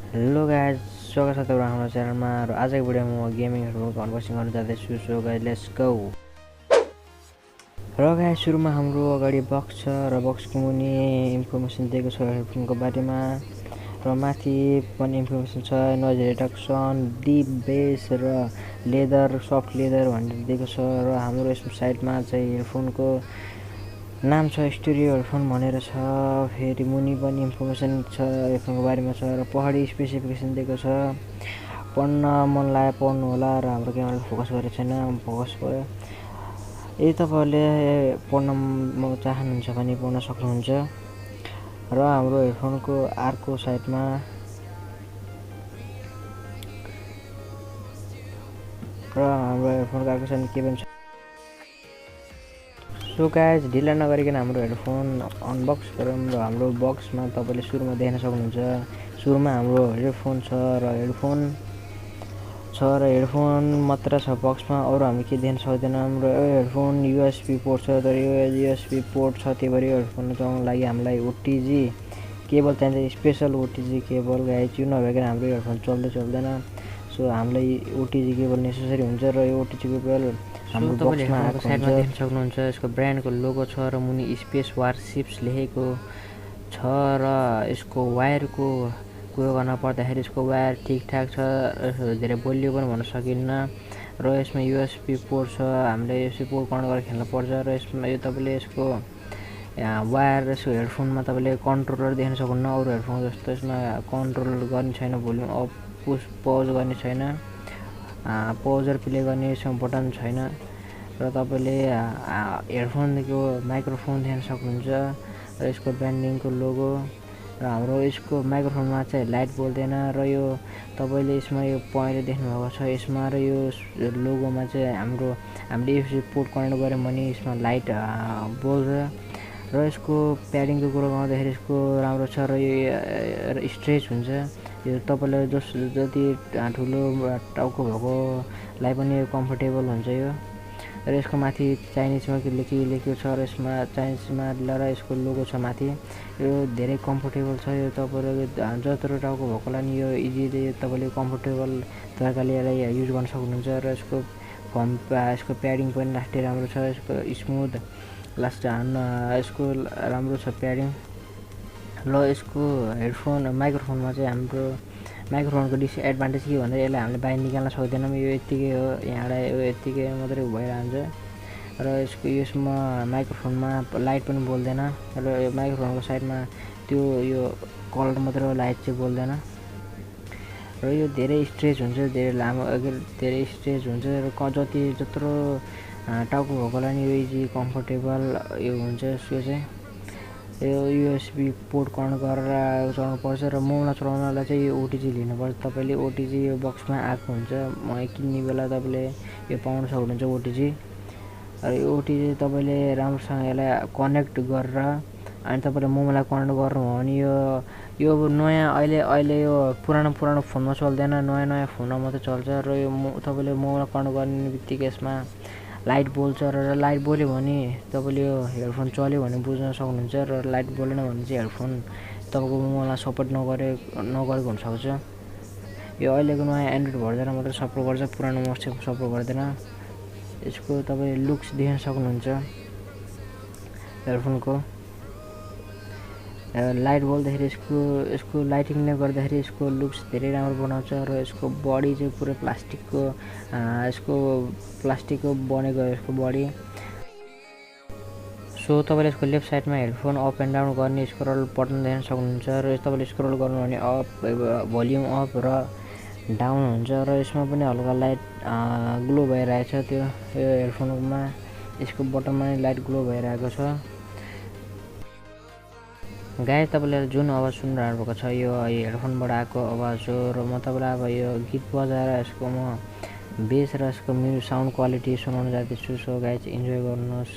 hello guys स्वागत छ तपाईहरु हाम्रो च्यानलमा र आजको भिडियोमा म गेमिङहरुको अनबक्सिङ गर्न जाँदैछु सो गाइज लेट्स गो र गाइज सुरुमा हाम्रो अगाडि बक्स छ र बक्सको मुनि इन्फर्मेसन दिएको छ हेडफोनको बारेमा र माथि पनि इन्फर्मेसन छ नोइज रिडक्सन डिप बेस र लेदर सफ्ट लेदर भनेर दिएको छ र हाम्रो यसको साइडमा चाहिँ हेडफोनको नाम छ स्टुडियो हेडफोन भनेर छ फेरि मुनि पनि इन्फर्मेसन छ हेडफोनको बारेमा छ र पहाडी स्पेसिफिकेसन दिएको छ पढ्न मन लाग्यो पढ्नु होला र हाम्रो क्यामेराले फोकस गरेको छैन फोकस भयो यदि तपाईहरुले पढ्न चाहनुहुन्छ भने पढ्न सक्नुहुन्छ र हाम्रो हेडफोनको अर्को साइडमा र हाम्रो हेडफोनको अर्को साइडमा के भन्छ सो गाइज ढिला नगरिकन हाम्रो हेडफोन अनबक्स गरौँ र हाम्रो बक्समा तपाईले सुरुमा देख्न सक्नुहुन्छ सुरुमा हाम्रो हेडफोन छ र हेडफोन मात्र छ बक्समा अरु हामी के देख्न सक्दैनौं र यो हेडफोन यूएसबी पोर्ट छ तर यो यूएसबी पोर्ट छ त्यही भएर यो हेडफोन चलाउनको लागि हामीलाई ओटीजी केबल चाहिन्छ स्पेशल ओटीजी केबल गाइज यो नभएकोले हाम्रो हेडफोन चल्दैन सो हामीलाई ओटीजी केबल नेसेसरी हुन्छ र यो ओटीजी केबल हाम्रो बक्समा आएको साइडमा देख्न सक्नुहुन्छ यसको ब्रान्डको लोगो छ र मुनि स्पेस वारशिप्स लेखेको छ र यसको वायरको कुरा गर्न पर्दाखेरि यसको वायर ठीकठाक छ धेरै बलियो पनि भन्न सकिन्न र यसमा यूएसबी पोर्ट छ हामीले यूएसबी पोर्ट कनेक्ट गरेर खेल्न पर्छ र यसमा यो तपाईले यसको वायर यसको हेडफोनमा तपाईले कन्ट्रोलर देख्न सक्नुहुन्न अरु हेडफोन जस्तो यसमा कन्ट्रोल गर्ने छैन भोल्युम अफ पुश पज गर्ने छैन पज र प्ले गर्ने यसमा बटन छैन र तपाईले हेडफोनको माइक्रोफोन देख्न सक्नुहुन्छ र यसको ब्रान्डिङको लोगो र हाम्रो यसको माइक्रोफोनमा चाहिँ लाइट बोल्दैन र यो तपाईले यसमा यो पहिले देख्नु भएको छ यसमा र यो लोगोमा चाहिँ हामीले यूएसबी पोर्ट कनेक्ट गर्यौं भने यसमा लाइट बोल्छ र यसको प्याडिङको कुरा गर्दाखेरि यसको राम्रो छ र यो स्ट्रेच हुन्छ यो तपाईलाई जति ठुलो टाउको भएकोलाई पनि कम्फर्टेबल हुन्छ यो र यसको माथि चाइनिजमा लेखेको छ र यसमा चाइनिजमा र यसको लोगो छ माथि यो धेरै कम्फर्टेबल छ यो तपाईले जत्रो टाउको भएकोलाई नि यो इजिली तपाईले कम्फर्टेबल तरिकाले युज गर्न सक्नुहुन्छ र यसको प्याडिङ पनि लास्टै राम्रो छ यसको स्मुथ लास्ट यसको राम्रो छ प्याडिङ ल यसको हेडफोन माइक्रोफोनमा चाहिँ हाम्रो माइक्रोफोनको डिसएडभान्टेज के भन्दा यसलाई हामीले बाहिर निकाल्न सक्दैनौं यो यतिकै हो यहाँबाट यो यतिकै मात्रै भइरहन्छ र यसमा माइक्रोफोनमा लाइट पनि बोल्दैन र यो माइक्रोफोनको साइडमा त्यो यो कलर मात्र लाइट चाहिँ बोल्दैन र यो धेरै स्ट्रेच हुन्छ धेरै लामो धेरै स्ट्रेच हुन्छ र जत्रो टाउको भएकोलाई नि यो इजी कम्फर्टेबल यो हुन्छ यो चाहिँ यो यूएसबी पोर्ट कनेक्ट गरेर चलाउनु पर्छ र मोबाइलमा चलाउनलाई चाहिँ यो ओटीजी लिनुपर्छ तपाईले ओटीजी यो बक्समा आएको हुन्छ किन्ने बेला तपाईले यो पाउन सक्नुहुन्छ ओटीजी र यो ओटीजी तपाईले राम्रोसँग यसलाई कनेक्ट गरेर अनि तपाईले मोबाइललाई कनेक्ट गर्नुभयो भने यो नयाँ अहिले यो पुरानो फोनमा चल्दैन नयाँ फोनमा मात्रै चल्छ र यो तपाईले मोबाइलमा कनेक्ट गर्नेबित्तिकै यसमा लाइट बोल्छ र लाइट बोल्यो भने तपाईले यो हेडफोन चल्यो भने बुझ्न सक्नुहुन्छ र लाइट बोलेन भने चाहिँ हेडफोन तपाईको मोबाइलमा सपोर्ट नगरेको हुन सक्छ यो अहिलेको नयाँ एन्ड्रोइड भर्जनमा मात्र सपोर्ट गर्छ पुरानोमा सपोर्ट गर्दैन यसको तपाईले लुक्स देख्न सक्नुहुन्छ हेडफोनको लाइट बोल्दाखेरि यसको लाइटिङले गर्दाखेरि यसको लुक्स धेरै राम्रो बनाउँछ र यसको बडी चाहिँ पुरै प्लास्टिकको बनेको यसको बडी सो तपाईले यसको लेफ्ट साइडमा हेडफोन अप एन्ड डाउन गर्ने स्क्रल बटन देख्न सक्नुहुन्छ र तपाईले स्क्रल गर्नु भने अप भोल्युम अप र डाउन हुन्छ र यसमा पनि हल्का लाइट ग्लो भइरहेछ त्यो यो हेडफोनमा यसको बटनमा नि लाइट ग्लो भइरहेको छ गाइस तपाईले जुन आवाज सुनिरहनु भएको छ यो हेडफोनबाट आएको आवाज हो र म तपाईलाई अब यो गीत बजाएर यसको म बेस र यसको साउन्ड क्वालिटी सुनाउन जाँदैछु सो गाइस इन्जोय गर्नुहोस्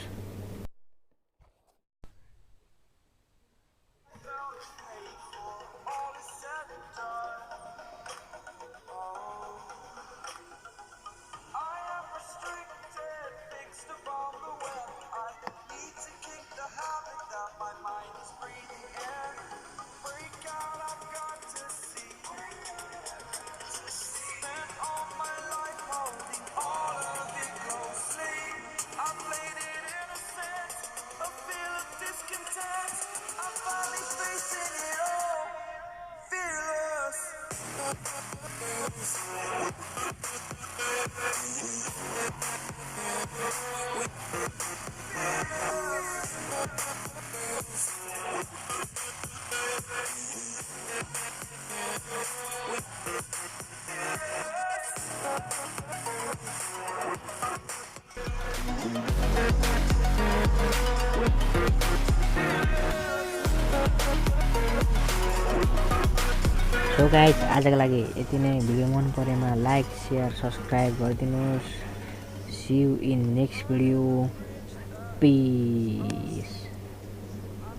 सो गाइज आजको लागि यति नै भिडियो मन परेमा लाइक शेयर सब्सक्राइब गरिदिनुहोस् see you in next video piece